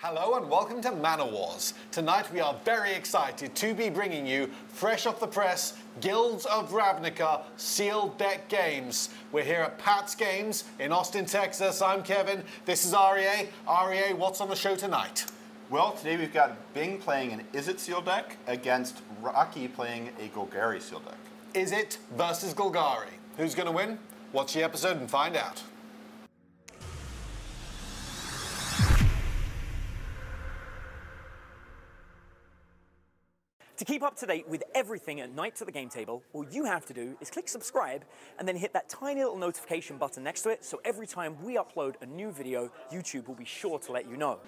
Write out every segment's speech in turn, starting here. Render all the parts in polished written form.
Hello and welcome to Mana Wars. Tonight we are very excited to be bringing you, fresh off the press, Guilds of Ravnica sealed deck games. We're here at Pat's Games in Austin, Texas. I'm Kevin. This is REA. REA, what's on the show tonight? Well, today we've got Bing playing an Izzet sealed deck against Rocky playing a Golgari sealed deck. Izzet versus Golgari. Who's going to win? Watch the episode and find out. To keep up to date with everything at Knights at the Game Table, all you have to do is click subscribe and then hit that tiny little notification button next to it, so every time we upload a new video, YouTube will be sure to let you know.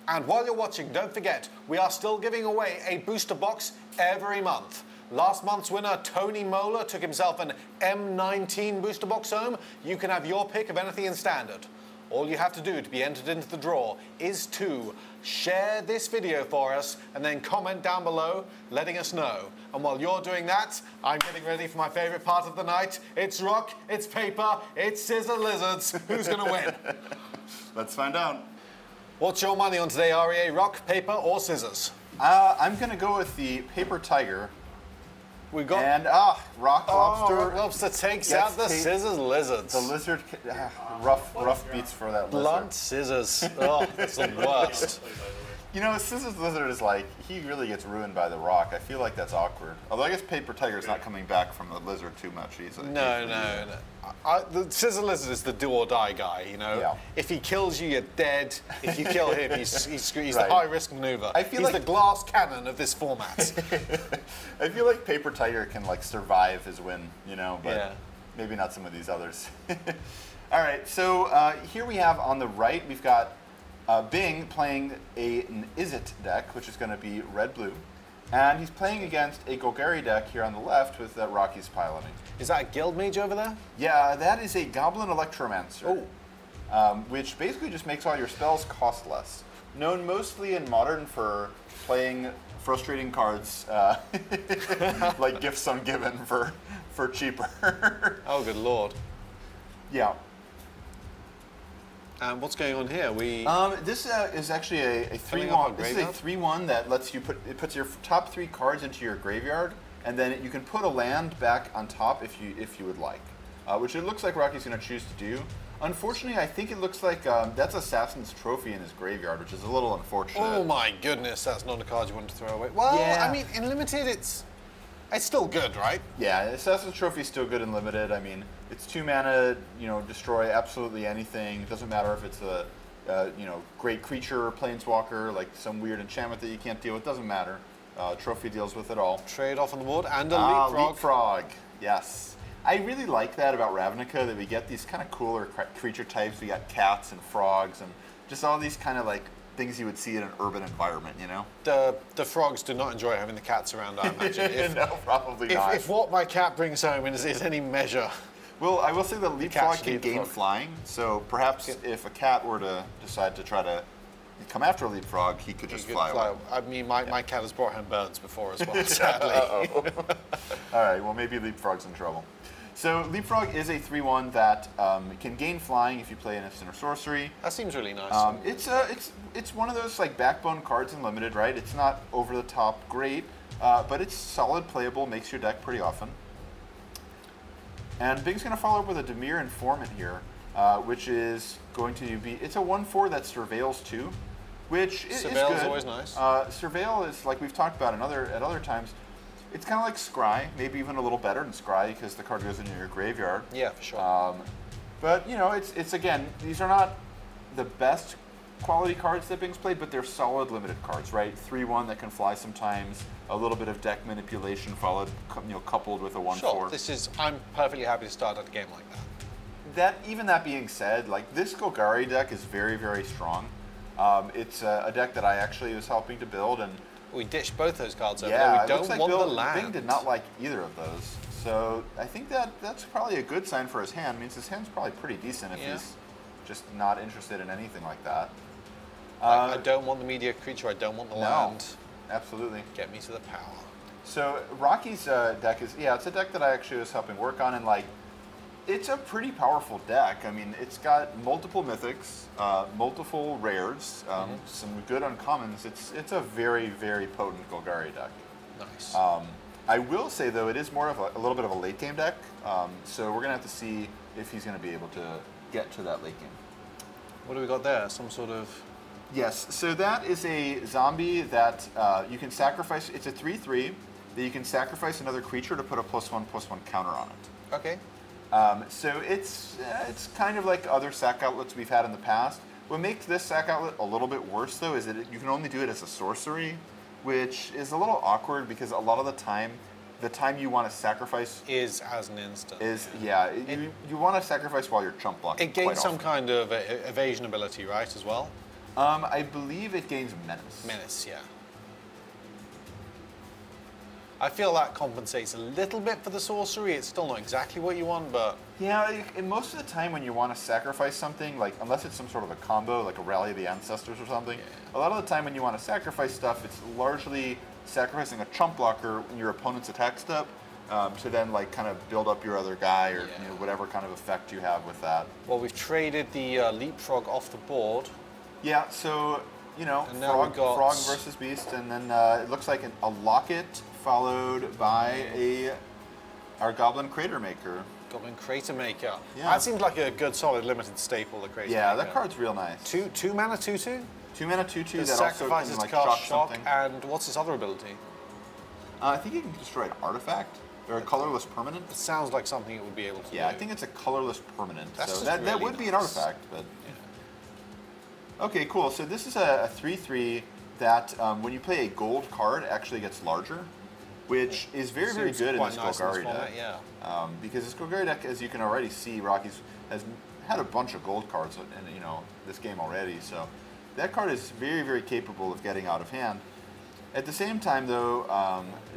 And while you're watching, don't forget, we are still giving away a booster box every month. Last month's winner, Tony Moeller, took himself an M19 booster box home. You can have your pick of anything in Standard. All you have to do to be entered into the draw is to share this video for us and then comment down below letting us know. And while you're doing that, I'm getting ready for my favorite part of the night. It's rock, it's paper, it's scissor lizards. Who's going to win? Let's find out. What's your money on today, REA? Rock, paper, or scissors? I'm going to go with the paper tiger. We got rock lobster. Lobster takes out the scissors lizards. The lizard, rough beats for that lizard. Blunt scissors. Oh, that's the worst. You know, scissors lizard is like, he really gets ruined by the rock. I feel like that's awkward. Although I guess paper tiger's not coming back from the lizard too much easily. No. The scissor lizard is the do or die guy, you know? Yeah. If he kills you, you're dead. If you kill him, he's Right. the high risk maneuver. He's the glass cannon of this format. I feel like paper tiger can like survive his win, you know, but maybe not some of these others. All right, so here we have on the right, we've got Bing playing an Izzet deck, which is going to be red-blue. And he's playing against a Golgari deck here on the left with Rocky's piloting. Is that a guild mage over there? Yeah, that is a Goblin Electromancer. Which basically just makes all your spells cost less. Known mostly in Modern for playing frustrating cards like Gifts Ungiven for cheaper. Oh, good lord. Yeah. What's going on here? This is actually a 3-1. This is a 3-1 that lets you puts your top 3 cards into your graveyard, and then you can put a land back on top if you would like, which it looks like Rocky's going to choose to do. Unfortunately, I think it looks like that's Assassin's Trophy in his graveyard, which is a little unfortunate. Oh my goodness, that's not a card you want to throw away. Well, yeah. I mean, in Limited, it's still good, right? Yeah, Assassin's Trophy is still good in Limited. I mean, it's 2 mana, destroy absolutely anything. It doesn't matter if it's a, great creature or planeswalker, like some weird enchantment that you can't deal with. Doesn't matter. Trophy deals with it all. Trade off on the board and a leapfrog. Leapfrog, yes. I really like that about Ravnica, that we get these kind of cooler creature types. We got cats and frogs and just all these kind of like things you would see in an urban environment, you know? The frogs do not enjoy having the cats around, I imagine. No, probably not. If what my cat brings home is any measure. Well, I will say that Leapfrog can gain flying, so perhaps if a cat were to decide to try to come after a Leapfrog, he could just fly away. I mean, my cat has brought home birds before as well, sadly. All right, well, maybe Leapfrog's in trouble. So Leapfrog is a 3-1 that can gain flying if you play an instant or sorcery. That seems really nice. It's one of those like backbone cards in Limited, right? It's not over the top great, but it's solid playable, makes your deck pretty often. And Bing's going to follow up with a Dimir Informant here, which is going to be, it's a 1/4 that surveils too, which is good. Surveil's always nice. Surveil is, like we've talked about at other times, it's kind of like Scry, maybe even a little better than Scry because the card goes into your graveyard. Yeah, for sure. But, it's again, these are not the best quality cards that Bing's played, but they're solid Limited cards, right? 3-1 that can fly sometimes, a little bit of deck manipulation followed, coupled with a 1/4. Sure, I'm perfectly happy to start at a game like that. Even that being said, like this Golgari deck is very, very strong. It's a deck that I actually was helping to build, and we ditched both those cards over yeah, there. We don't want the land. Bing did not like either of those. So I think that's probably a good sign for his hand. It means his hand's probably pretty decent if he's just not interested in anything like that. I don't want the media creature, I don't want the land. Absolutely. Get me to the power. So Rocky's deck is, it's a deck that I actually was helping work on, and like, It's a pretty powerful deck. I mean, it's got multiple mythics, multiple rares, some good uncommons. It's a very, very potent Golgari deck. Nice. I will say, though, it is more of a little bit of a late game deck, so we're going to have to see if he's going to be able to get to that late game. What do we got there? Some sort of... Yes, so that is a zombie that you can sacrifice. It's a 3/3 that you can sacrifice another creature to put a +1/+1 counter on it. Okay. So it's kind of like other sack outlets we've had in the past. What makes this sack outlet a little bit worse, though, is that you can only do it as a sorcery, which is a little awkward because a lot of the time you want to sacrifice is as an instant. You want to sacrifice while you're chump blocking. It gains some kind of evasion ability, right, as well? I believe it gains menace. Menace, yeah. I feel that compensates a little bit for the sorcery. It's still not exactly what you want, but... Yeah, and most of the time when you want to sacrifice something, like unless it's some sort of a combo, like a Rally of the Ancestors or something, a lot of the time when you want to sacrifice stuff, it's largely sacrificing a chump blocker in your opponent's attack step to then like kind of build up your other guy or you know, whatever kind of effect you have with that. Well, we've traded the leapfrog off the board. Yeah, so, you know, frog versus beast, and then it looks like a locket followed by our Goblin Crater Maker. Goblin Crater Maker. Yeah. That seems like a good, solid, limited staple, the Crater Maker. Yeah, that card's real nice. Two mana, 2/2? 2 mana, 2/2 that sacrifices also can, like, to cast shock, something. and what's his other ability? I think you can destroy an artifact, or a colorless permanent. It sounds like something it would be able to do. Yeah, I think it's a colorless permanent. That's so just that really would be an nice. artifact, but... Okay, cool. So this is a 3/3 that when you play a gold card, it actually gets larger, which is very, very good in this Golgari deck. Because this Golgari deck, as you can already see, Rocky's has had a bunch of gold cards in this game already. So that card is very, very capable of getting out of hand. At the same time, though,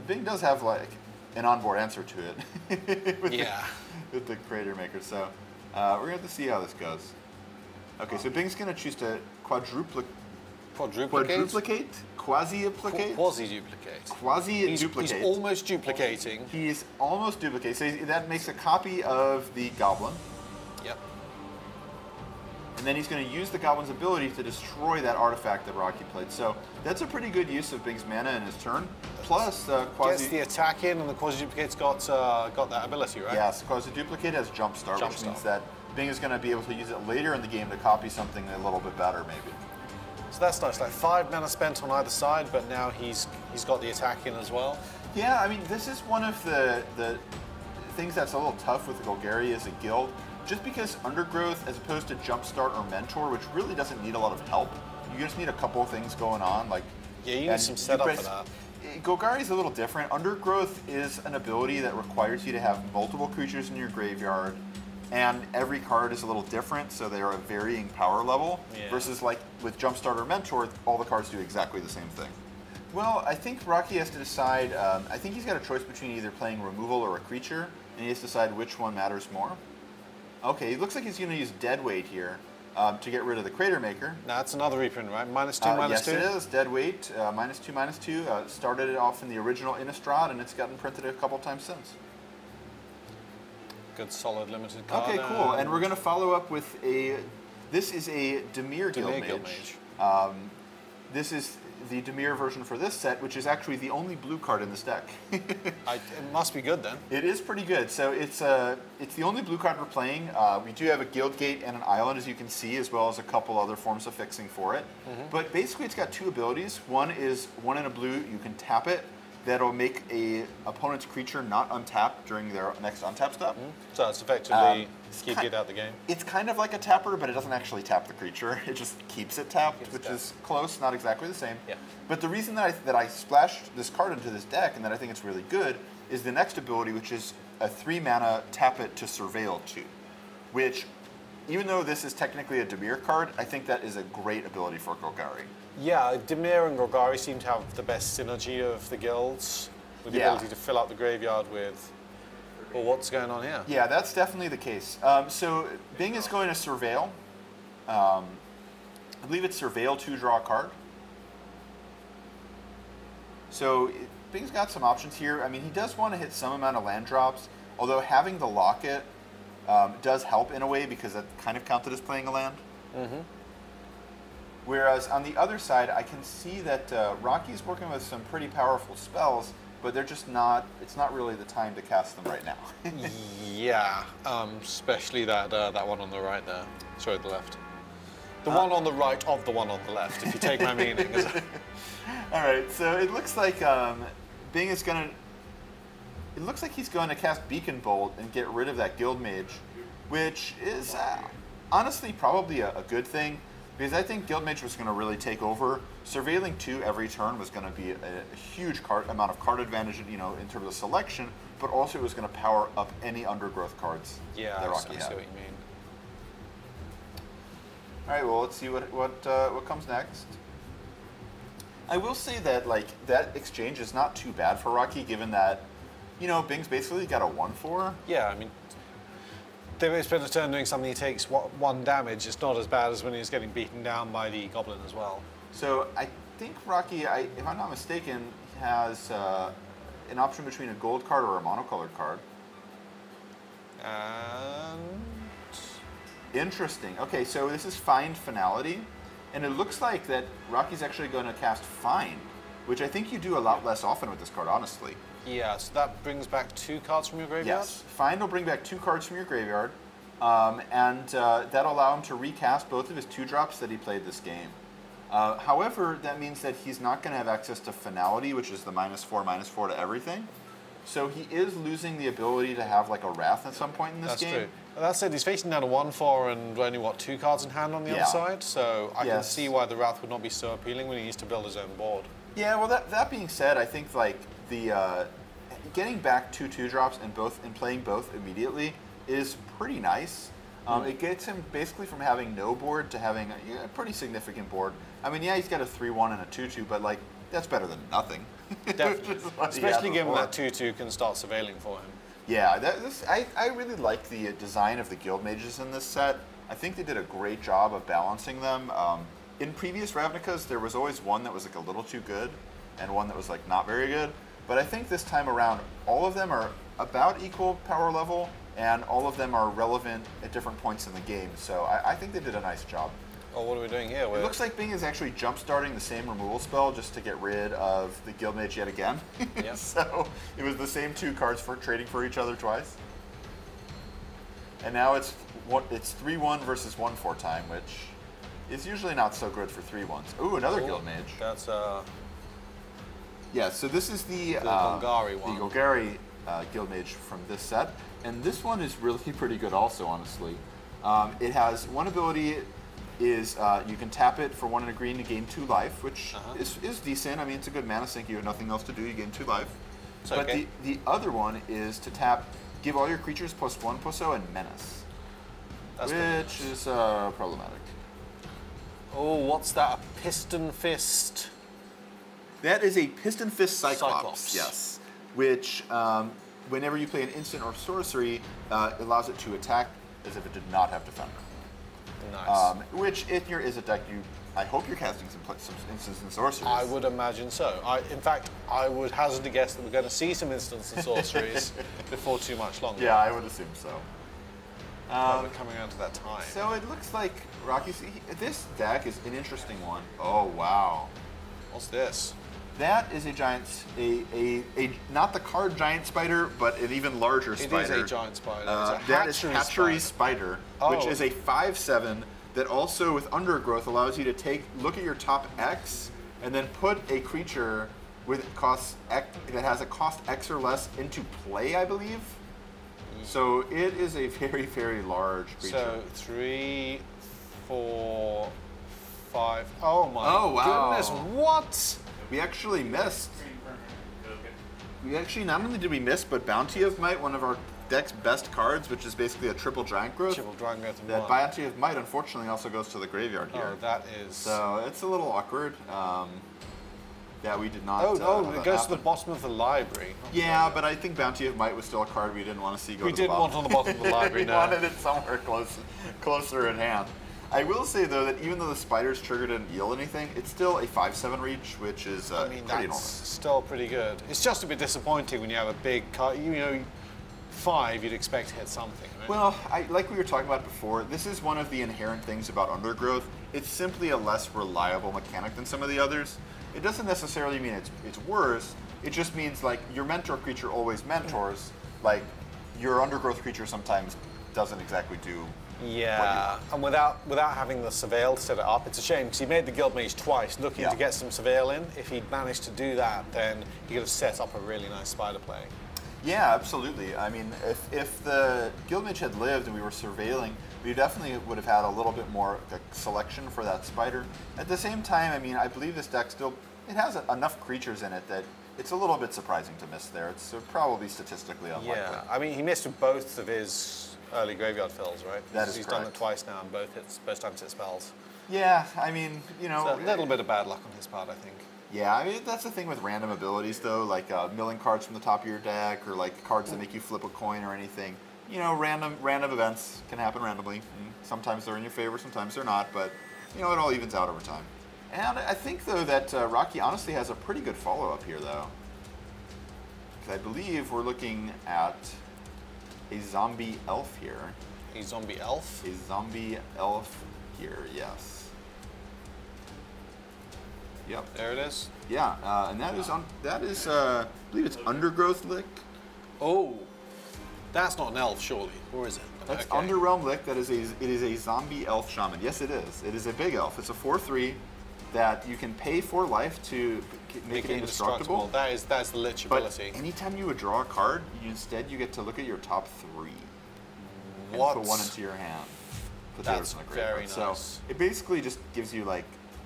Bing does have like an onboard answer to it with the Crater Maker. So we're gonna have to see how this goes. Okay, so Bing's going to choose to quadruplicate? Quasi-duplicate? Quasi-duplicate. He's almost duplicating. He's almost duplicating. So that makes a copy of the Goblin. Yep. And then he's going to use the Goblin's ability to destroy that artifact that Rocky played. So that's a pretty good use of Bing's mana in his turn. Plus, gets the attack in, and the quasi-duplicate's got that ability, right? Yes, quasi-duplicate has Jumpstart, which means that Bing is going to be able to use it later in the game to copy something a little bit better, maybe. So that's nice. Like 5 mana spent on either side, but now he's got the attack in as well. Yeah, I mean, this is one of the things that's a little tough with Golgari as a guild, just because Undergrowth, as opposed to Jumpstart or Mentor, which really doesn't need a lot of help, you just need a couple of things going on. Like you need some setup for that. Golgari is a little different. Undergrowth is an ability that requires you to have multiple creatures in your graveyard, and every card is a little different, so they are a varying power level, versus like with Jumpstart or Mentor, all the cards do exactly the same thing. Well, I think Rocky has to decide, I think he's got a choice between either playing removal or a creature, and he has to decide which one matters more. Okay, it looks like he's going to use Deadweight here to get rid of the Crater Maker. Now, that's another reprint, right? -2, -2? Yes, it is. Deadweight, -2, -2. Started it off in the original Innistrad, and it's gotten printed a couple times since. Good, solid, limited card. Okay, cool. And we're going to follow up with this is a Dimir Guild Mage. This is the Dimir version for this set, which is actually the only blue card in this deck. It must be good then. It is pretty good. So it's the only blue card we're playing. We do have a Guild Gate and an Island, as you can see, as well as a couple other forms of fixing for it. But basically it's got 2 abilities. One is 1 in a blue, you can tap it. That'll make a opponent's creature not untap during their next untap step. So it's effectively keep it out the game. It's kind of like a tapper, but it doesn't actually tap the creature. It just keeps it tapped, which is close, not exactly the same. Yeah. But the reason that I splashed this card into this deck, and that I think it's really good, is the next ability, which is a 3 mana tap it to Surveil 2, which, even though this is technically a Dimir card, I think that is a great ability for Golgari. Yeah, Dimir and Golgari seem to have the best synergy of the guilds, with the ability to fill out the graveyard with, well, what's going on here? Yeah, that's definitely the case. So Bing is going to Surveil. I believe it's Surveil 2, draw a card. So Bing's got some options here. I mean, he does want to hit some amount of land drops, although having the locket does help in a way because that kind of counted as playing a land. Whereas on the other side, I can see that Rocky's working with some pretty powerful spells, but they're just not, it's not really the time to cast them right now. Yeah, especially that one on the right there. Sorry, the left. The one on the right of the one on the left, if you take my meaning. All right, so it looks like Bing is going to... It looks like he's going to cast Beacon Bolt and get rid of that Guild Mage, which is honestly probably a good thing, because I think Guild Mage was going to really take over. Surveilling 2 every turn was going to be a huge amount of card advantage, in terms of selection, but also it was going to power up any undergrowth cards that Rocky had. I see what you mean. All right, well, let's see what comes next. I will say that that exchange is not too bad for Rocky, given that Bing's basically got a 1/4. Yeah, I mean, they spend a turn doing something. He takes 1 damage. It's not as bad as when he's getting beaten down by the goblin as well. So I think Rocky, if I'm not mistaken, has an option between a gold card or a monocolored card. And interesting. Okay, so this is Find Finality, and it looks like that Rocky's actually going to cast Find, which I think you do a lot less often with this card, honestly. Yeah, so that brings back 2 cards from your graveyard? Yes, Find will bring back 2 cards from your graveyard, and that'll allow him to recast both of his 2-drops that he played this game. However, that means that he's not going to have access to Finality, which is the -4/-4 to everything. So he is losing the ability to have like a Wrath at some point in this game. That's true. That said, he's facing down a 1/4 and only, 2 cards in hand on the other side, so I can see why the Wrath would not be so appealing when he needs to build his own board. Yeah, well, that being said, I think the getting back 2 2-drops and playing both immediately is pretty nice. It gets him basically from having no board to having a pretty significant board. I mean, yeah, he's got a 3/1 and a 2/2, but that's better than nothing. Definitely, especially given that 2/2 can start surveilling for him. Yeah, I really like the design of the Guild Mages in this set. I think they did a great job of balancing them. In previous Ravnicas, there was always one that was a little too good, and one that was not very good. But I think this time around, all of them are about equal power level, and all of them are relevant at different points in the game. So I think they did a nice job. Oh, what are we doing here? It looks like Bing is actually jump-starting the same removal spell just to get rid of the Guild Mage yet again. Yep. So it was the same 2 cards for trading for each other twice. And now it's 3/1 versus 1/4 time, which is usually not so good for 3/1s. Ooh, another Guild Mage. That's yeah, so this is the Golgari one. The Golgari Guild Mage from this set. And this one is really pretty good also, honestly. It has one ability is you can tap it for 1 and a green to gain 2 life, which is decent. I mean, it's a good mana sink. You have nothing else to do. You gain 2 life. But the other one is to tap, give all your creatures +1/+0 and menace, which is problematic. Oh, what's that? A Piston Fist? That is a Piston Fist Cyclops. Yes, which whenever you play an instant or sorcery, allows it to attack as if it did not have Defender. Nice. Which, in your Izzet deck, I hope you're casting some instants and sorceries. I would imagine so. In fact, I would hazard a guess that we're going to see some instants and sorceries before too much longer. Yeah, I would assume so. We're coming around to that time. So it looks like this deck is an interesting one. Oh, wow. What's this? That is a giant, not the card giant spider, but an even larger spider. It is a giant spider. That is Hatchery Spider, which is a 5/7 that also with Undergrowth allows you to look at your top X and then put a creature with cost X, that has a cost X or less into play, I believe. So it is a very, very large creature. So 3, 4, 5. Oh my goodness! What? We actually missed. Not only did we miss, but Bounty of Might, one of our deck's best cards, which is basically a triple giant growth. Triple giant growth. That Bounty of Might, unfortunately, also goes to the graveyard here. Oh, that is. So it's a little awkward that we did not. It goes to the bottom of the library. Yeah, but I think Bounty of Might was still a card we didn't want to see go to the bottom. We didn't want on the bottom of the library. We wanted it somewhere closer at hand. I will say, though, that even though the spider's trigger didn't deal anything, it's still a 5/7 reach, which is pretty normal. Still pretty good. It's just a bit disappointing when you have a big card. 5, you'd expect to hit something, right? Well, like we were talking about before, this is one of the inherent things about Undergrowth. It's simply a less reliable mechanic than some of the others. It doesn't necessarily mean it's worse. It just means like your mentor creature always mentors. Like your Undergrowth creature sometimes doesn't exactly do. Yeah, and without having the surveil to set it up, it's a shame because he made the Guild Mage twice, looking to get some surveil in. If he'd managed to do that, then he could have set up a really nice spider play. Yeah, absolutely. I mean, if the Guild Mage had lived and we were surveilling, we definitely would have had a little bit more selection for that spider. At the same time, I mean, I believe this deck still, it has enough creatures in it that it's a little bit surprising to miss there. It's probably statistically unlikely. Yeah, I mean, he missed with both of his early graveyard fills, right? That is He's correct. done it twice now, and both times hit spells. Yeah, I mean, you know. So a little bit of bad luck on his part, I think. Yeah, I mean, that's the thing with random abilities, though, like milling cards from the top of your deck, or like cards that make you flip a coin or anything. You know, random events can happen randomly. And sometimes they're in your favor, sometimes they're not, but, you know, it all evens out over time. And I think, though, that Rocky honestly has a pretty good follow-up here, though. Because I believe we're looking at a zombie elf here. A zombie elf? A zombie elf here, yes. Yep. There it is. Yeah, and that is I believe it's Undergrowth Lick. Oh, that's not an elf, surely, or is it? That's Underrealm Lick. It is a zombie elf shaman. Yes, it is. It is a big elf. It's a 4/3 that you can pay for life to make it indestructible. That's the lich ability. But anytime you would draw a card, you get to look at your top 3 and What? put 1 into your hand. Put the That's others in the graveyard. very nice. So it basically just gives you like,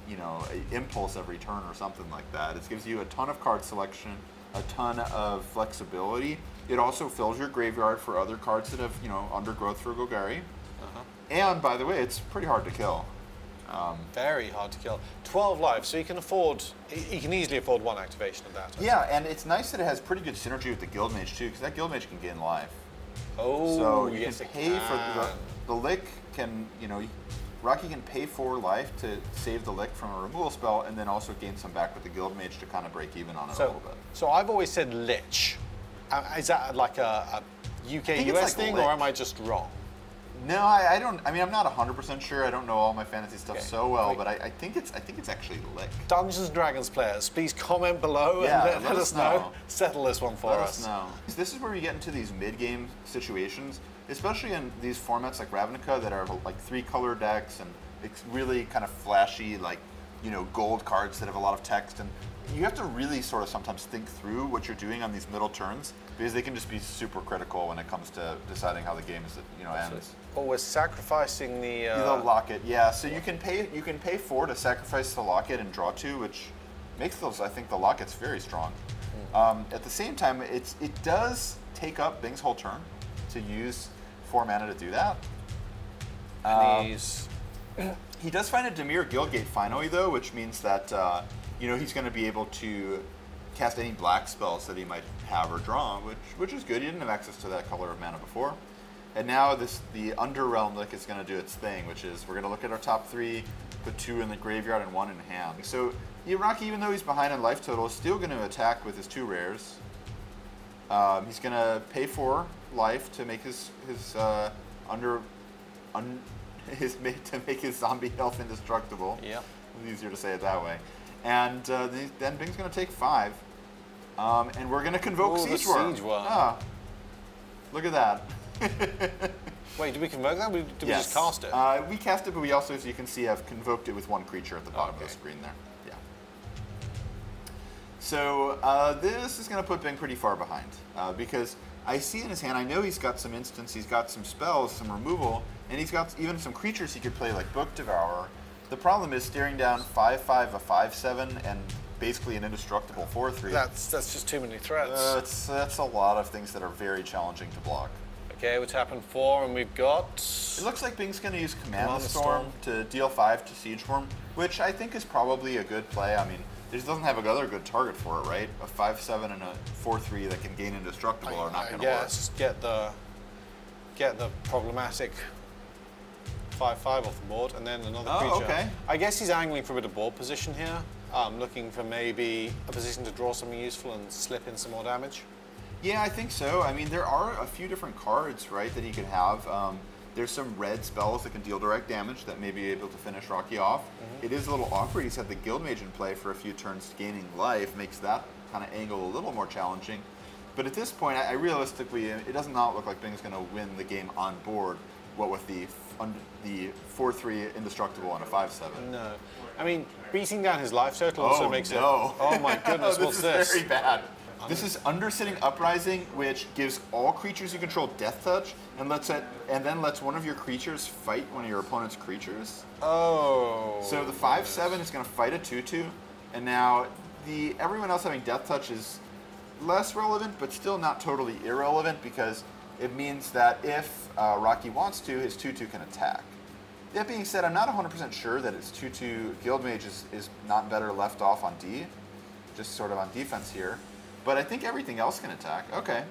you know, an impulse every turn or something like that. It gives you a ton of card selection, a ton of flexibility. It also fills your graveyard for other cards that have, you know, Undergrowth for Golgari. And by the way, it's pretty hard to kill. Very hard to kill. 12 life, so you can easily afford 1 activation of that. Yeah, and it's nice that it has pretty good synergy with the Guild Mage too, because that Guild Mage can gain life. Oh, so you yes, can it pay can. for the lick. Can, you know, Rocky can pay 4 life to save the lick from a removal spell, and then also gain some back with the Guild Mage to kind of break even on it a little bit. So I've always said lich. Is that like a UK US thing, or am I just wrong? No, I don't. I mean, I'm not 100% sure. I don't know all my fantasy stuff so well, but I think it's actually lick. Dungeons & Dragons players, please comment below and let us know. Settle this one for us. Let us know. This is where we get into these mid-game situations, especially in these formats like Ravnica that are like 3-color decks and it's really kind of flashy, like, you know, gold cards that have a lot of text, and you have to really sort of sometimes think through what you're doing on these middle turns because they can just be super critical when it comes to deciding how the game is, you know, ends. Or we're sacrificing the locket, yeah. So you can pay 4 to sacrifice the locket and draw 2, which makes those, I think, the lockets very strong. At the same time, it does take up Bing's whole turn to use 4 mana to do that. He does find a Dimir Guildgate finally, though, which means that you know, he's going to be able to cast any black spells that he might have or draw, which is good. He didn't have access to that color of mana before. And now the Underrealm Lick is going to do its thing, which is we're going to look at our top 3, put 2 in the graveyard and 1 in hand. So Rocky, even though he's behind in life total, is still going to attack with his 2 rares. He's going to pay 4 life to make his make his zombie elf indestructible. Yeah, it's easier to say it that way. And then Bing's going to take 5, and we're going to convoke Siege Worm. Ah, look at that. Wait, did we convoke that? Did we just cast it? We cast it, but we also, as you can see, have convoked it with 1 creature at the bottom of the screen there. Yeah. So this is going to put Bing pretty far behind because I see in his hand, I know he's got some instants, he's got some spells, some removal, and he's got even some creatures he could play like Book Devourer. The problem is staring down 5/5, a 5/7, and basically an indestructible 4/3. That's just too many threats. That's a lot of things that are very challenging to block. Okay, we're tapping 4, and we've got... It looks like Bing's going to use Command the Storm to deal 5 to Siege Worm, which I think is probably a good play. I mean, he doesn't have another good target for it, right? A 5/7 and a 4/3 that can gain indestructible are not going to work. Yes, get the problematic 5/5 off the board, and then another creature. Okay. I guess he's angling for a bit of board position here. Looking for maybe a position to draw something useful and slip in some more damage. Yeah, I think so. I mean, there are a few different cards, right, that he could have. There's some red spells that can deal direct damage that may be able to finish Rocky off. It is a little awkward. He's had the Guild Mage in play for a few turns gaining life, makes that kind of angle a little more challenging. But at this point, I realistically, it does not look like Bing's going to win the game on board, what with the 4-3 indestructible and a 5-7. No. I mean, beating down his life total also makes it... Oh my goodness, what's this? This is very bad. This is Undersitting Uprising, which gives all creatures you control Death Touch, and then lets one of your creatures fight one of your opponent's creatures. Oh. So the 5-7 is going to fight a 2-2, and now everyone else having Death Touch is less relevant, but still not totally irrelevant, because it means that if Rocky wants to, his 2-2 can attack. That being said, I'm not 100% sure that his 2-2 Guild Mage is not better left off on D, just sort of on defense here. But I think everything else can attack. Okay.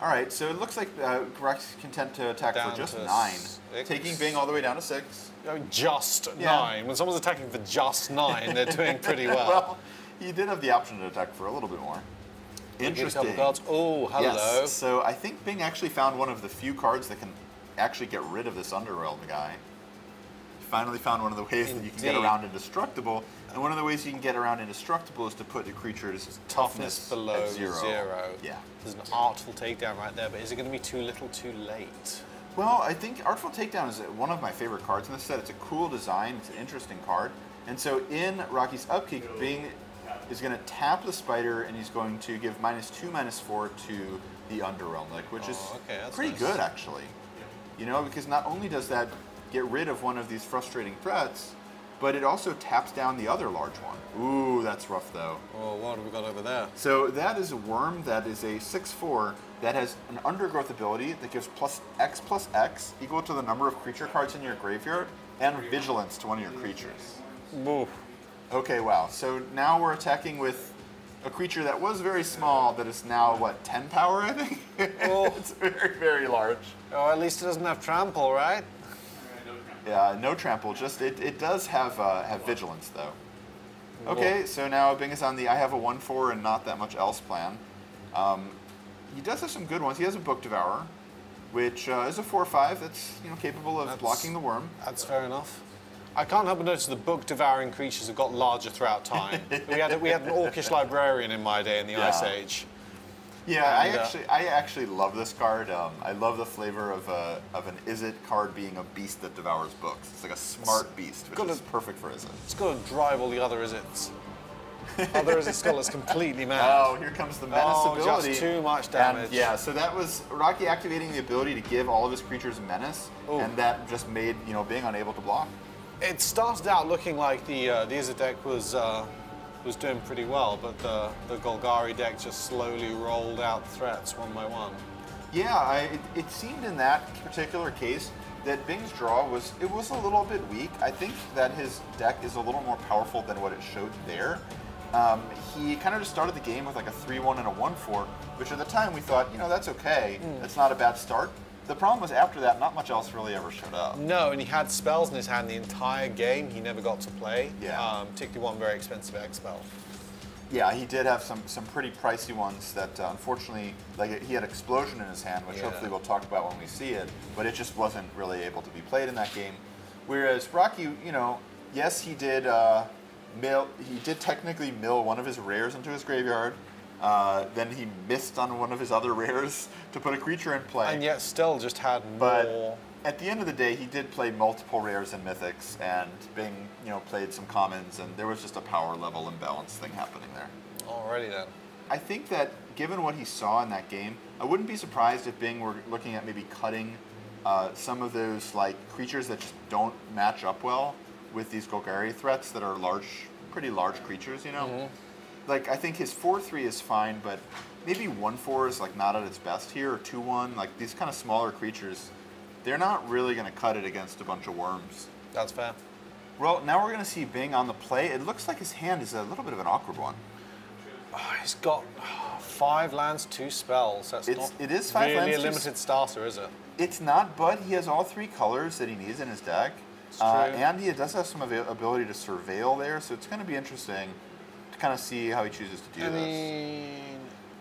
All right, so it looks like Rocky's content to attack down for just to 9, 6. taking Bing all the way down to 6. I mean, just 9. When someone's attacking for just 9, they're doing pretty well. Well, he did have the option to attack for a little bit more. Interesting. Oh, hello. Yes. So I think Bing actually found one of the few cards that can actually get rid of this Underrealm guy. He finally found one of the ways that you can get around Indestructible. And one of the ways you can get around Indestructible is to put the creature's toughness below at 0. Yeah. There's an Artful Takedown right there, but is it going to be too little too late? Well, I think Artful Takedown is one of my favorite cards in this set. It's a cool design. It's an interesting card. And so in Rocky's upkeep, Bing is going to tap the Spider, and he's going to give -2/-4 to the Underrealm, which is pretty good, actually. You know, because not only does that get rid of one of these frustrating threats, but it also taps down the other large one. Ooh, that's rough, though. Oh, what have we got over there? So that is a worm that is a 6/4 that has an Undergrowth ability that gives +X equal to the number of creature cards in your graveyard, and Vigilance to one of your creatures. Oof. Okay, wow. So now we're attacking with a creature that was very small that is now, what, 10 power, I think? Oh. It's very, very large. Oh, at least it doesn't have trample, right? Yeah, no trample. Just it does have vigilance though. Okay, so now Bing is on the I have a 1/4 and not that much else plan. He does have some good ones. He has a Book Devourer, which is a 4/5 that's capable of blocking the worm. That's fair enough. I can't help but notice the book devouring creatures have got larger throughout time. we had an Orcish Librarian in my day in the Ice Age. Yeah, I actually love this card. I love the flavor of an Izzet card being a beast that devours books. It's like a smart beast, which is perfect for Izzet. It's got to drive all the other Izzets. Other Izzet skull is completely mad. Oh, here comes the menace ability. Just too much damage. And yeah, so that was Rocky activating the ability to give all of his creatures menace, and that just made being unable to block. It started out looking like the Izzet deck was doing pretty well, but the Golgari deck just slowly rolled out threats one by one. Yeah, it seemed in that particular case that Bing's draw was a little bit weak. I think that his deck is a little more powerful than what it showed there. He kind of just started the game with like a 3/1 and a 1/4, which at the time we thought, that's okay. That's not a bad start. The problem was after that, not much else really ever showed up. No, and he had spells in his hand the entire game. He never got to play. Yeah. Particularly one very expensive X spell. Yeah, he did have some pretty pricey ones that unfortunately, he had Explosion in his hand, which hopefully we'll talk about when we see it, but it just wasn't really able to be played in that game. Whereas Rocky, yes, he did technically mill one of his rares into his graveyard. Then he missed on one of his other rares to put a creature in play. And yet still just had more. But at the end of the day, he did play multiple rares and mythics, and Bing, played some commons, and there was just a power level imbalance thing happening there. Alrighty then. I think that given what he saw in that game, I wouldn't be surprised if Bing were looking at maybe cutting some of those creatures that just don't match up well with these Golgari threats that are pretty large creatures, I think his 4/3 is fine, but maybe 1/4 is not at its best here, or 2/1. These kind of smaller creatures, they're not really going to cut it against a bunch of worms. That's fair. Well, now we're going to see Bing on the play. It looks like his hand is a little bit of an awkward one. Oh, he's got 5 lands, 2 spells. It is 5 really lands, a limited starter, is it? It's not, but he has all 3 colors that he needs in his deck. It's true. And he does have some ability to surveil there, so it's going to be interesting. to kind of see how he chooses to do I this. mean,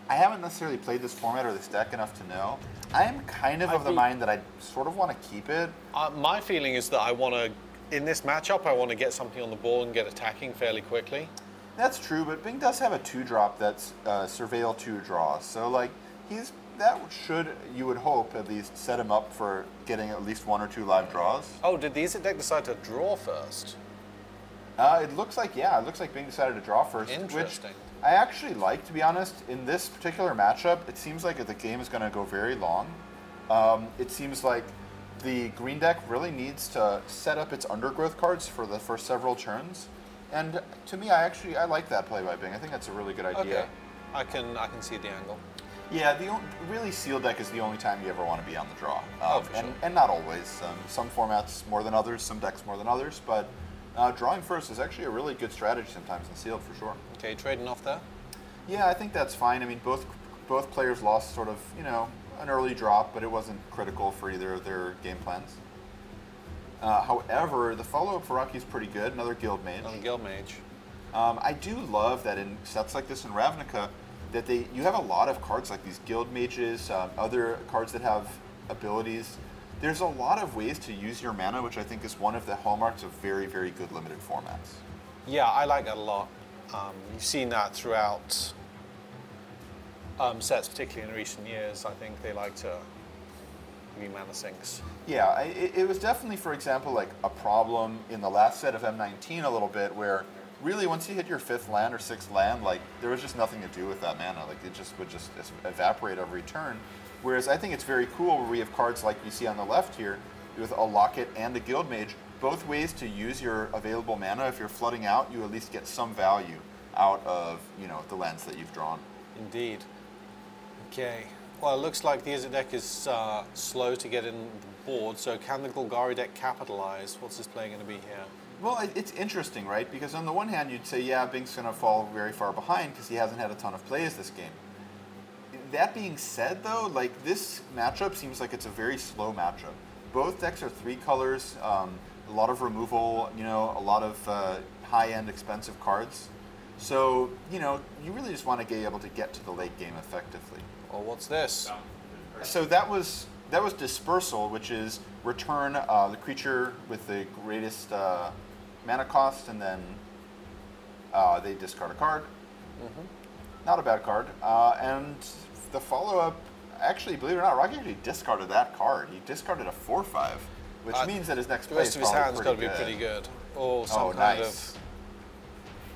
I haven't necessarily played this format or this deck enough to know. I am kind of the mind that I sort of want to keep it. my feeling is that I want to, in this matchup, I want to get something on the board and get attacking fairly quickly. That's true, but Bing does have a 2-drop that's Surveil 2 draws. So, like, that should, you would hope, at least set him up for getting at least 1 or 2 live draws. Oh, did the Izzet deck decide to draw first? It looks like, yeah, it looks like Bing decided to draw first. Interesting. Which I actually like, to be honest. In this particular matchup, it seems like the game is going to go very long. It seems like the green deck really needs to set up its undergrowth cards for the first several turns. And to me, I like that play by Bing. I think that's a really good idea. Okay. I can see the angle. Yeah, really seal deck is the only time you ever want to be on the draw. For sure. And not always. Some formats more than others, some decks more than others, but drawing first is actually a really good strategy sometimes in sealed for sure. Okay, trading off there? Yeah, I think that's fine. I mean, both players lost sort of, an early drop, but it wasn't critical for either of their game plans. However, the follow-up for Rocky is pretty good. Another Guild Mage. Another Guild Mage. I do love that in sets like this in Ravnica, that you have a lot of cards like these Guild Mages, other cards that have abilities. There's a lot of ways to use your mana, which I think is one of the hallmarks of very, very good limited formats. Yeah, I like that a lot. You've seen that throughout sets, particularly in recent years. I think they like to be mana sinks. Yeah, it was definitely, for example, like a problem in the last set of M19 a little bit, where really once you hit your 5th land or 6th land, like there was just nothing to do with that mana. Like it just would just evaporate every turn. Whereas I think it's very cool where we have cards like you see on the left here with a Locket and a Guild Mage, both ways to use your available mana. If you're flooding out, you at least get some value out of the lands that you've drawn. Indeed. Okay. Well, it looks like the Izzet deck is slow to get in the board, so can the Golgari deck capitalize? What's his play going to be here? Well, it's interesting, right? Because on the one hand, you'd say, yeah, Bing's going to fall very far behind because he hasn't had a ton of plays this game. That being said, though, like this matchup seems like it's a very slow matchup. Both decks are 3 colors, a lot of removal, a lot of high-end expensive cards. So, you really just want to be able to get to the late game effectively. Well, what's this? So that was Dispersal, which is return the creature with the greatest mana cost, and then they discard a card. Not a bad card. And the follow-up, actually, believe it or not, Rocky actually discarded that card. He discarded a 4/5, which means that his next play is the rest of his hand's got to be pretty good. Or some kind of...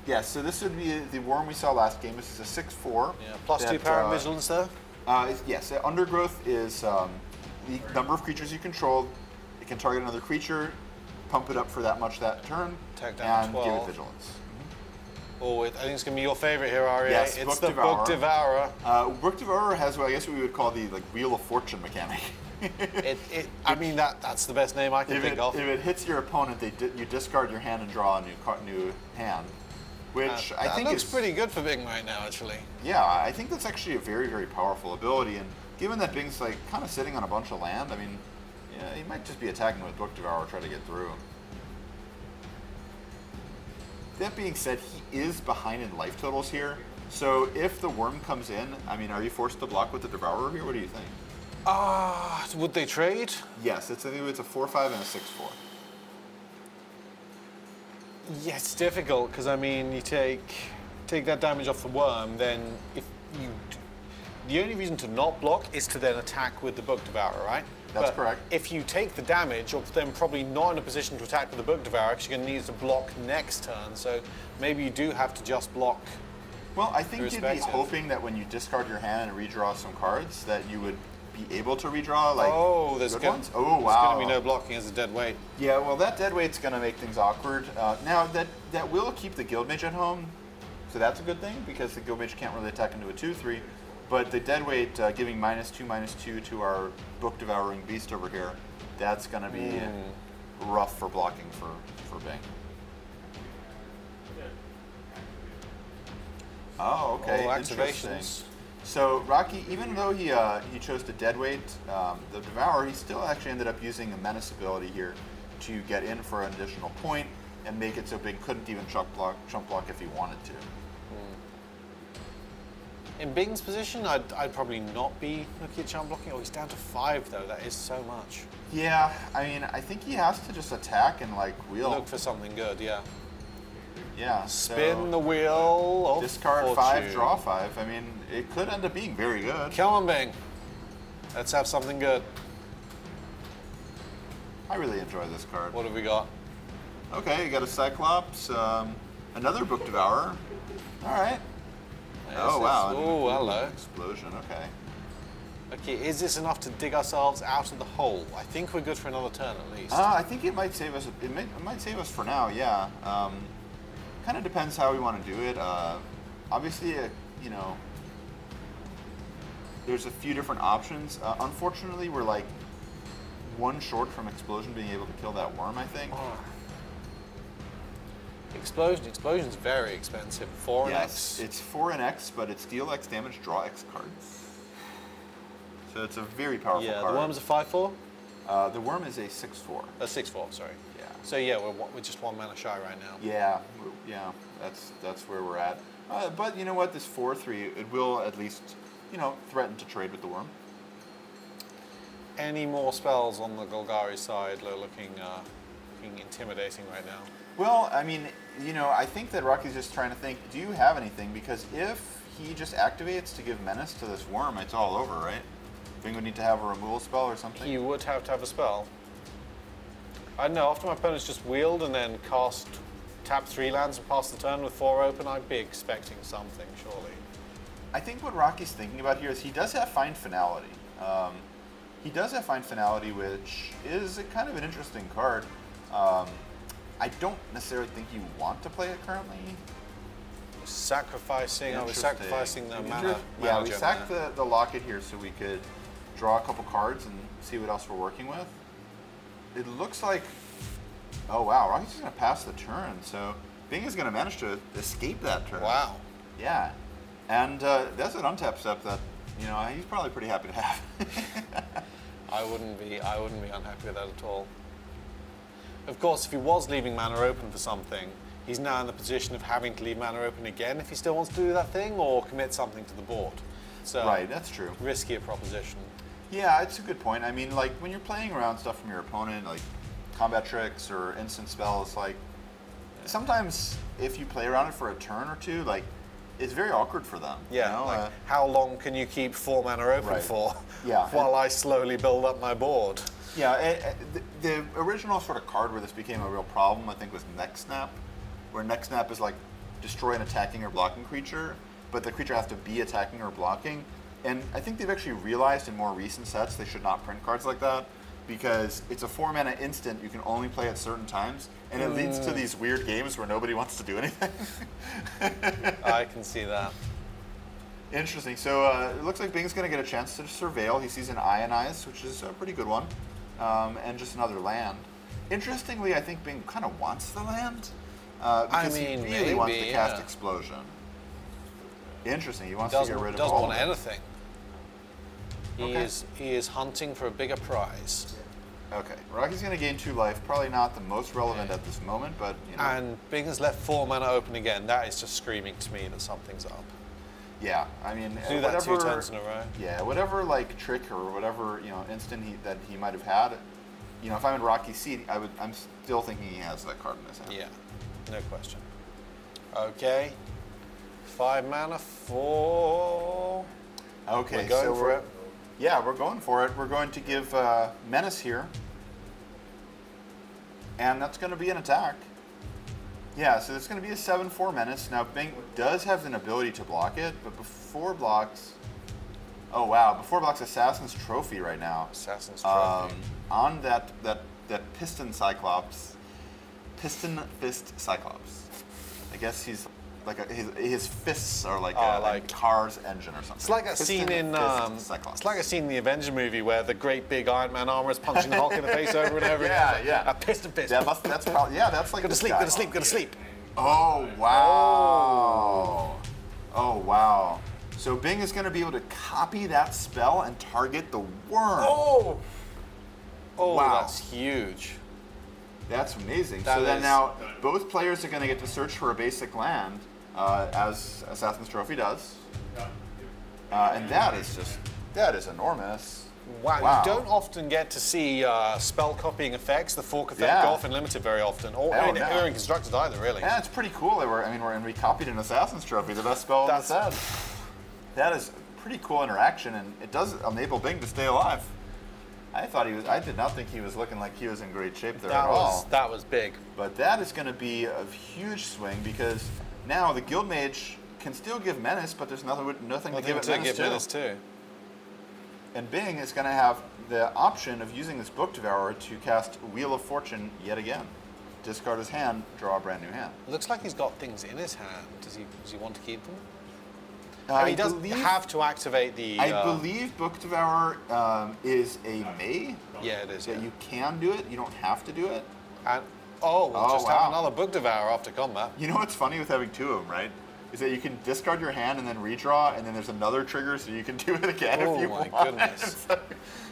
Yeah, so this would be the worm we saw last game. This is a 6/4. Yeah, +2 power and vigilance there? Yes, Undergrowth is the number of creatures you control. It can target another creature, pump it up for that much that turn, Tag down and 12. give it vigilance. Oh, I think it's going to be your favorite here, Aria. Yes, it's the Book Devourer. Book Devourer has what I guess we would call the Wheel of Fortune mechanic. I mean, that's the best name I can think of. If it hits your opponent, you discard your hand and draw a new hand. Which I think looks pretty good for Bing right now, actually. Yeah, I think that's actually a very, very powerful ability. And given that Bing's kind of sitting on a bunch of land, I mean, yeah, he might just be attacking with Book Devourer, try to get through. That being said, he is behind in life totals here. So if the worm comes in, I mean, are you forced to block with the Devourer here? What do you think? Would they trade? Yes, I think it's a 4/5 and a 6/4. Yeah, it's difficult because I mean, you take that damage off the worm, then the only reason to not block is to then attack with the Book Devourer, right? That's correct. If you take the damage, you're then probably not in a position to attack with the Book Devourer because you're going to need to block next turn. So maybe you do have to just block. Well, I think you'd be hoping that when you discard your hand and redraw some cards, that you would be able to redraw there's good ones. Oh, wow. There's going to be no blocking as a dead weight. Yeah, well, that dead weight's going to make things awkward. Now, that will keep the Guild Mage at home, so that's a good thing because the Guild Mage can't really attack into a 2/3. But the dead weight giving -2/-2 to our Book Devouring Beast over here, that's going to be rough for blocking for Bing. Oh, okay. Activations. So Rocky, even though he chose to deadweight the Devourer, he still actually ended up using a Menace ability here to get in for an additional point and make it so Bing couldn't even chump block if he wanted to. In Bing's position, I'd probably not be looking at charm blocking. Oh, he's down to 5 though. That is so much. Yeah, I mean, I think he has to just attack and like wheel. Look for something good, yeah. Yeah. Spin the wheel of discard fortune. 5, draw 5. I mean, it could end up being very good. Come on, Bing. Let's have something good. I really enjoy this card. What have we got? Okay, you got a Cyclops, another Book Devourer. All right. Oh, wow. Oh, hello. Explosion, okay. Okay, is this enough to dig ourselves out of the hole? I think we're good for another turn at least. I think it might save us. It might save us for now, yeah. Kind of depends how we want to do it. Obviously, you know, there's a few different options. Unfortunately, we're like 1 short from Explosion being able to kill that worm, I think. Oh. Explosion's very expensive. 4 and Yes, X. it's 4 and X, but it's deal X damage, draw X cards. So it's a very powerful card. Yeah, the worm's a 5/4? The worm is a 6/4. A 6/4, sorry. Yeah. So yeah, we're just 1 mana shy right now. Yeah, that's where we're at. But you know what, this 4/3, it will at least, you know, threaten to trade with the worm. Any more spells on the Golgari side looking intimidating right now? Well, I mean, you know, I think that Rocky's just trying to think, do you have anything? Because if he just activates to give menace to this worm, it's all over, right? Bing would need to have a removal spell or something? He would have to have a spell. I don't know, after my opponent's just wheeled and then tap 3 lands and pass the turn with 4 open, I'd be expecting something, surely. I think what Rocky's thinking about here is he does have Find Finality. He does have Find Finality, which is kind of an interesting card. I don't necessarily think you want to play it currently. Sacrificing, I was sacrificing the mana. Yeah, we sacked the locket here so we could draw a couple cards and see what else we're working with. It looks like, oh wow, Rocky's just going to pass the turn, so Bing is going to manage to escape that turn. Wow. Yeah, and that's an untap step that, you know, he's probably pretty happy to have. I wouldn't be unhappy with that at all. Of course, if he was leaving mana open for something, he's now in the position of having to leave mana open again if he still wants to do that thing or commit something to the board. So right, that's true. Riskier proposition. Yeah, it's a good point. I mean, like, when you're playing around stuff from your opponent, like combat tricks or instant spells, like, sometimes if you play around it for a turn or two, like, it's very awkward for them. Yeah, you know? Like, how long can you keep 4 mana open for while I slowly build up my board? Yeah, the original sort of card where this became a real problem, I think, was Neck Snap, where Neck Snap is like destroy an attacking or blocking creature, but the creature has to be attacking or blocking. And I think they've actually realized in more recent sets they should not print cards like that because it's a 4 mana instant you can only play at certain times, and it leads to these weird games where nobody wants to do anything. I can see that. Interesting. So it looks like Bing's going to get a chance to surveil. He sees an Ionize, which is a pretty good one, and just another land. Interestingly, I think Bing kind of wants the land because he really wants to cast Explosion. Interesting. He wants to get rid of all. Doesn't want anything. He is hunting for a bigger prize. Okay. Rocky's going to gain 2 life. Probably not the most relevant at this moment, but you know. And Bing has left 4 mana open again. That is just screaming to me that something's up. Yeah, I mean, do that 2 turns in a row. Yeah, whatever like trick or whatever, you know, instant that he might have had, you know, if I'm in Rocky's seat, I'm still thinking he has that card in his hand. Yeah, no question. Okay, 5 mana, 4. Okay, we're going for it. Yeah, we're going for it. We're going to give Menace here, and that's going to be an attack. Yeah, so it's going to be a 7/4 Menace. Now, Bing does have an ability to block it, but before blocks... Oh, wow. Before blocks Assassin's Trophy right now. Assassin's Trophy. On that Piston Cyclops. Piston Fist Cyclops. I guess he's... like his fists are like a car's engine or something. It's like a scene in the Avengers movie where the great big Iron Man armor is punching the Hulk in the face over and over again. Yeah. A piston fist. That's probably that's like. Go to sleep. Go to sleep. Go to sleep. Oh wow. Oh wow. So Bing is going to be able to copy that spell and target the worm. Oh. Oh, wow. That's huge. That's amazing. So then now both players are going to get to search for a basic land. as Assassin's Trophy does. And that is enormous. Wow, you don't often get to see spell copying effects, the fork effect, go off in Limited very often, or in Constructed either, really. Yeah, it's pretty cool. We copied an Assassin's Trophy, the best spell in the set. That is a pretty cool interaction, and it does enable Bing to stay alive. I did not think he was looking like he was in great shape there at all. That was big. But that is going to be a huge swing, because now the Guild Mage can still give Menace, but there's nothing to give it Menace too. And Bing is going to have the option of using this Book Devourer to cast Wheel of Fortune yet again. Discard his hand, draw a brand new hand. Looks like he's got things in his hand. Does he want to keep them? He does have to activate the... I believe Book Devourer is a May. Yeah, it is. That you can do it. You don't have to do it. And, we'll just have another Book Devourer after combat. You know what's funny with having two of them, right? Is that you can discard your hand and then redraw, and then there's another trigger, so you can do it again if you want. Oh my goodness.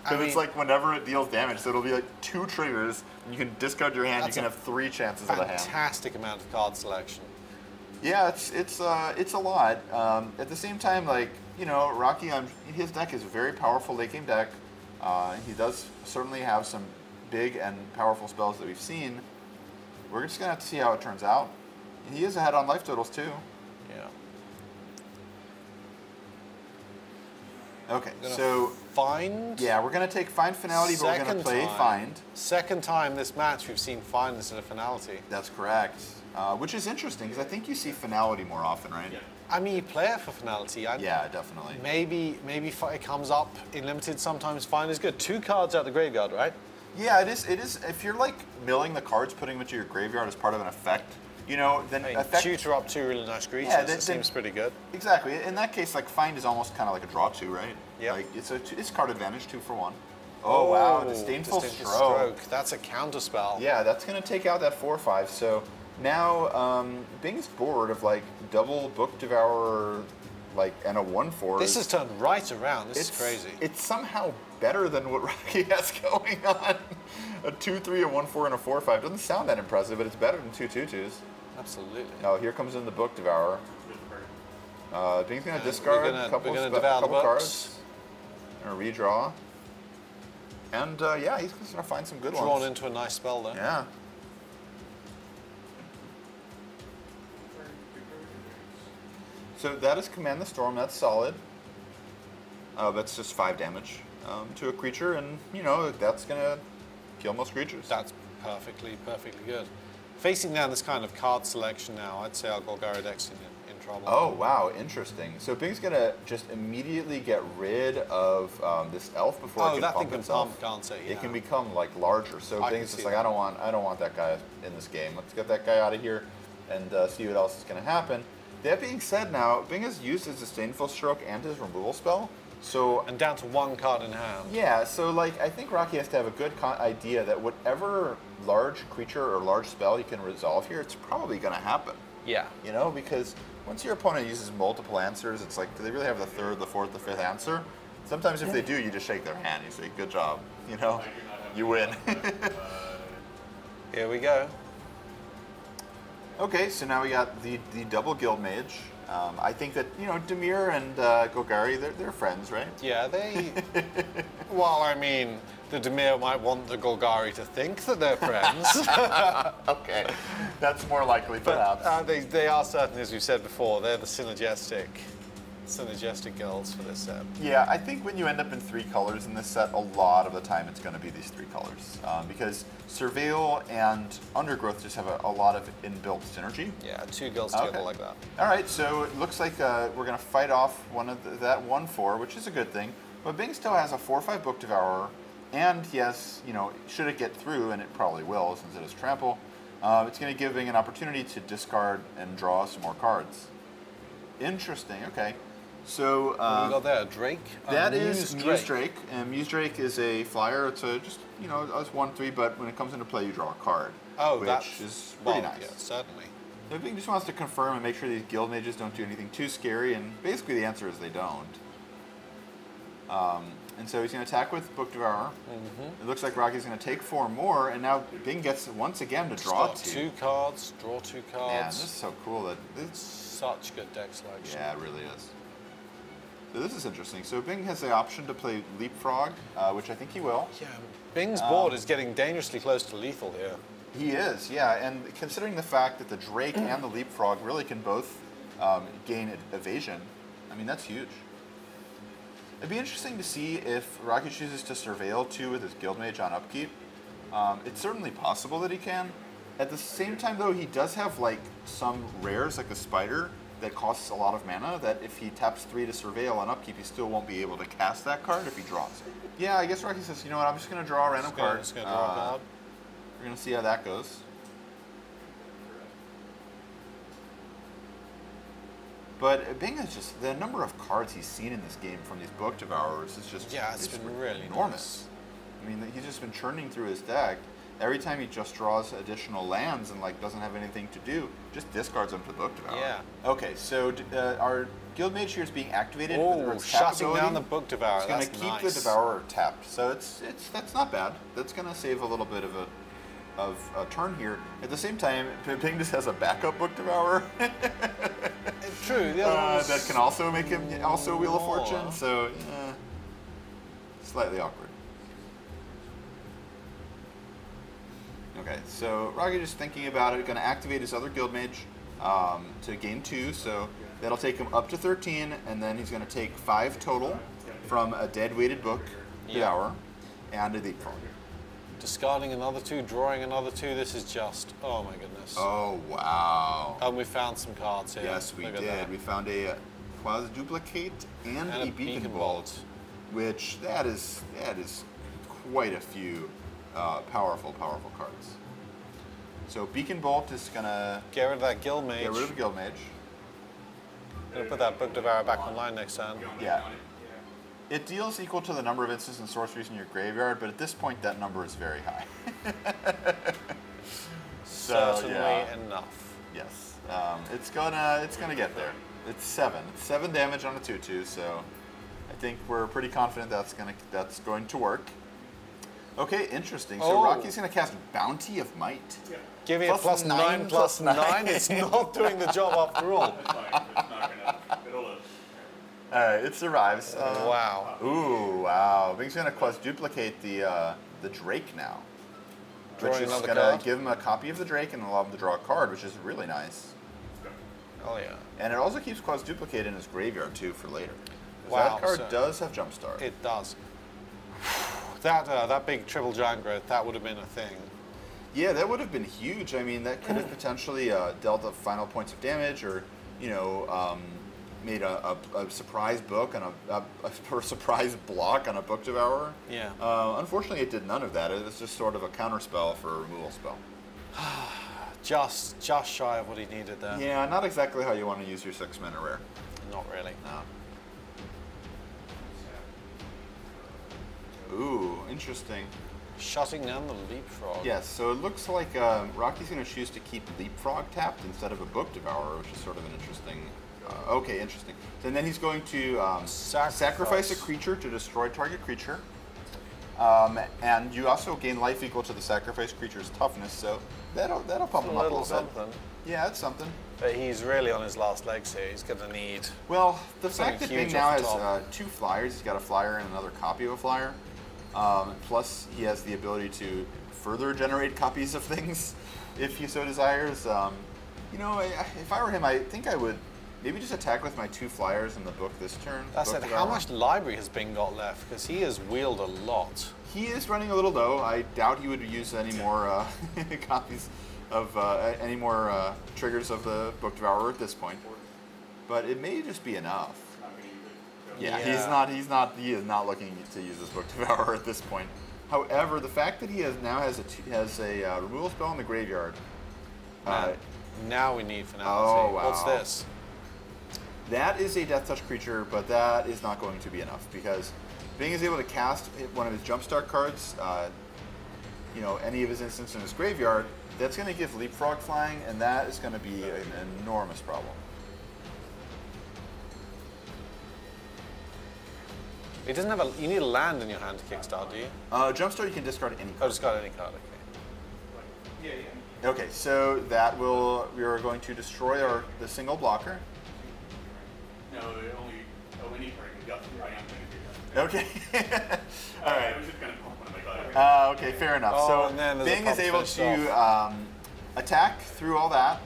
It's like whenever it deals damage, so it'll be like 2 triggers, and you can discard your hand, you can have 3 chances of a hand. Fantastic amount of card selection. Yeah, it's a lot. At the same time, like, you know, Rocky, his deck is a very powerful late game deck. He does certainly have some big and powerful spells that we've seen. We're just gonna have to see how it turns out. And he is ahead on life totals too. Yeah. Okay, so Find. Yeah, we're gonna take Find Finality, but we're gonna play Find. Second time this match we've seen Find instead of Finality. That's correct. Which is interesting, because I think you see Finality more often, right? Yeah. I mean, you play it for Finality. Yeah, definitely. Maybe it comes up in Limited sometimes. Find is good. 2 cards out the graveyard, right? Yeah, it is. If you're like milling the cards, putting them into your graveyard as part of an effect, you know, then tutor up 2 really nice creatures. Yeah, that seems pretty good. Exactly. In that case, like Find is almost kind of like a draw 2, right? Yeah. Like it's card advantage 2 for 1. Oh wow, Disdainful Stroke. That's a counter spell. Yeah, that's gonna take out that 4/5. So now Bing's board of like double Book Devourer, like, and a 1/4. This has turned right around. This is crazy. It's somehow better than what Rocky has going on. A 2/3, a 1/4, and a 4/5 doesn't sound that impressive, but it's better than 2 2/2s. Absolutely. Now here comes in the Book Devourer. Bing's gonna discard a couple cards. Gonna redraw. And yeah, he's gonna find some good ones. Drawn into a nice spell there. Yeah. So that is Command the Storm. That's solid. That's just 5 damage to a creature, and you know that's gonna kill most creatures. That's perfectly good. Facing down this kind of card selection now, I'd say our Golgari deck's in trouble. Oh wow, interesting. So Bing's gonna just immediately get rid of this elf before it can pump itself. Can't it? Yeah. It can become like larger. So Bing's just like, I don't want that guy in this game. Let's get that guy out of here and see what else is gonna happen. That being said, now Bing has used his Disdainful Stroke and his removal spell. So and down to 1 card in hand. Yeah, so like I think Rocky has to have a good idea that whatever large creature or large spell you can resolve here, it's probably going to happen. Yeah. You know, because once your opponent uses multiple answers, it's like, do they really have the 3rd, the 4th, the 5th answer? Sometimes if they do, you just shake their hand. You say, good job. You know, you win. Here we go. Okay, so now we got the double Guild Mage. I think that, you know, Dimir and Golgari, they're friends, right? Yeah, they... Well, I mean, the Dimir might want the Golgari to think that they're friends. Okay, that's more likely, perhaps. But they are certainly, as we said before, they're the synergistic guilds for this set. Yeah, I think when you end up in 3 colors in this set, a lot of the time it's going to be these 3 colors. Because Surveil and Undergrowth just have a lot of inbuilt synergy. Yeah, 2 guilds together like that. All right, so it looks like we're going to fight off one of that 1/4, which is a good thing. But Bing still has a 4/5 Book Devourer, and he has, you know, should it get through, and it probably will since it is Trample, it's going to give Bing an opportunity to discard and draw some more cards. Interesting, okay. So what do we got there? Drake? That is Muse Drake. And Muse Drake is a flyer. It's a just, you know, it's 1/3, but when it comes into play, you draw a card. Oh, which is pretty nice. Yeah, certainly. So Bing just wants to confirm and make sure these Guild Mages don't do anything too scary, and basically the answer is they don't. And so he's going to attack with Book Devourer. It looks like Rocky's going to take 4 more, and now Bing gets once again to draw 2. 2 cards, draw 2 cards. Man, this is so cool. It's such good deck selection. Yeah, it really is. So this is interesting. So Bing has the option to play Leapfrog, which I think he will. Yeah, Bing's board is getting dangerously close to lethal here. He is, yeah. And considering the fact that the Drake and the Leapfrog really can both gain evasion, I mean, that's huge. It'd be interesting to see if Rocky chooses to Surveil 2 with his Guildmage on upkeep. It's certainly possible that he can. At the same time, though, he does have like some rares, like the Spider, that costs a lot of mana, that if he taps 3 to Surveil on upkeep, he still won't be able to cast that card if he draws it. Yeah, I guess Rocky says, you know what, I'm just going to draw a random card. Just gonna draw a card. We're going to see how that goes. But Bing is just, the number of cards he's seen in this game from these Book Devourers is just it's been really enormous. I mean, he's just been churning through his deck. Every time he just draws additional lands and like doesn't have anything to do, just discards them to the Book Devourer. Yeah. Okay, so our Guildmage here is being activated. Oh, shutting down the Book Devourer. It's going to keep the Devourer tapped, so that's not bad. That's going to save a little bit of a turn here. At the same time, Bing just has a backup Book Devourer. True. That can also make him also Wheel of Fortune. So slightly awkward. Okay, so Rocky just thinking about it, going to activate his other Guildmage to gain 2, so that'll take him up to 13, and then he's going to take 5 total from a dead-weighted Book Devourer and a Leapfrog. Discarding another 2, drawing another 2, this is just, oh my goodness. Oh, wow. And we found some cards here. Yes, we did. We found a Quasi-Duplicate and a Beacon Bolt, which that is quite a few powerful cards. So Beacon Bolt is gonna get rid of that Guildmage. Get rid of the Guildmage. Gonna put that Book Devourer back online next turn. Yeah. It deals equal to the number of instants and sorceries in your graveyard, but at this point that number is very high. Certainly enough. Yes. It's gonna get there. It's 7. It's 7 damage on a 2/2, so I think we're pretty confident that's going to work. Okay, interesting. So Rocky's going to cast Bounty of Might. Yeah. Give me a +9/+9. It's not doing the job after all. All right, it survives. Wow. Ooh, wow. Bing's going to quadruplicate the Drake now. Drawing which is going to give him a copy of the Drake and allow him to draw a card, which is really nice. Oh, yeah. And it also keeps quadruplicate in his graveyard, too, for later. Wow. That card does have Jumpstart. It does. That big triple giant growth, that would have been a thing. Yeah, that would have been huge. I mean, that could have potentially dealt the final points of damage, or made a surprise book and a surprise block on a Book Devourer. Yeah. Unfortunately, it did none of that. It was just sort of a counter spell for a removal spell. just shy of what he needed there. Yeah, not exactly how you want to use your 6-mana rare. Not really. No. Ooh, interesting. Shutting down the Leapfrog. Yes, so it looks like Rocky's going to choose to keep Leapfrog tapped instead of a Book Devourer, which is sort of an interesting... okay, interesting. And then he's going to sacrifice a creature to destroy target creature. And you also gain life equal to the sacrificed creature's toughness, so that'll pump him up a little something. bit. Yeah, it's something. But he's really on his last legs here. He's going to need... Well, the fact that Bing now has 2 flyers, he's got a flyer and another copy of a flyer. Plus, he has the ability to further generate copies of things if he so desires. If I were him, I think I would maybe just attack with my 2 flyers in the book this turn. That's it. How much library has Bing got left? Because he has wheeled a lot. He is running a little low. I doubt he would use any more copies of any more triggers of the Book Devourer at this point. But it may just be enough. Yeah, he is not looking to use this Book Devourer at this point. However, the fact that he now has a removal spell in the graveyard. Now we need finality. Oh, wow. What's this? That is a Death Touch creature, but that is not going to be enough because Bing is able to cast one of his Jumpstart cards, any of his instants in his graveyard. That's going to give Leapfrog flying, and that is going to be an enormous problem. It doesn't have a. You need a land in your hand to kickstart, do you? Jumpstart, you can discard any card. Oh, discard any card. Okay. Okay, so that will. We are going to destroy the single blocker. No, any card you got. I am going to do that. Okay. All right. I was just going to pump one of my cards. Okay, fair enough. Oh, so and then there's a Bing pump is able finish to attack through all that,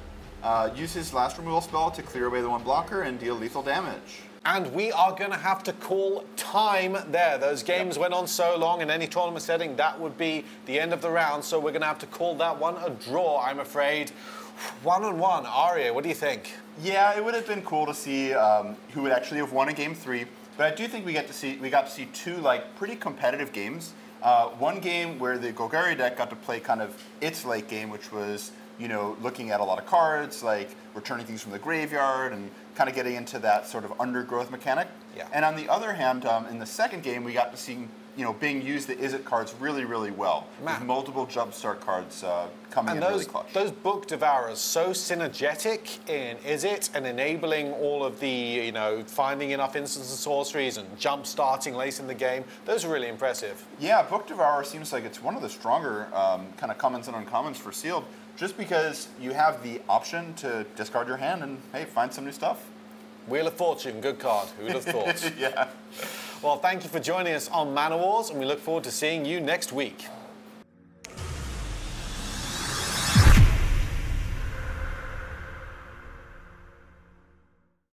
use his last removal spell to clear away the one blocker and deal lethal damage. And we are going to have to call time there. Those games went on so long in any tournament setting, that would be the end of the round. So we're going to have to call that one a draw, I'm afraid. 1-on-1. Aria, what do you think? Yeah, it would have been cool to see who would actually have won a game 3. But I do think we got to see two like pretty competitive games. One game where the Golgari deck got to play kind of its late game, which was, you know, looking at a lot of cards, like returning things from the graveyard and kind of getting into that sort of undergrowth mechanic. Yeah. And on the other hand, in the second game, we got to see, you know, Bing use the Izzet cards really, really well. Man. With multiple jumpstart cards coming in really clutch. Those book Devourers, so synergetic in Izzet and enabling all of the, you know, finding enough instants and sorceries and jump starting late in the game. Those are really impressive. Yeah, Book Devourer seems like it's one of the stronger kind of commons and uncommons for sealed, just because you have the option to discard your hand and, hey, find some new stuff. Wheel of Fortune, good card. Who would have thought? Yeah. Well, thank you for joining us on Mana Wars, and we look forward to seeing you next week.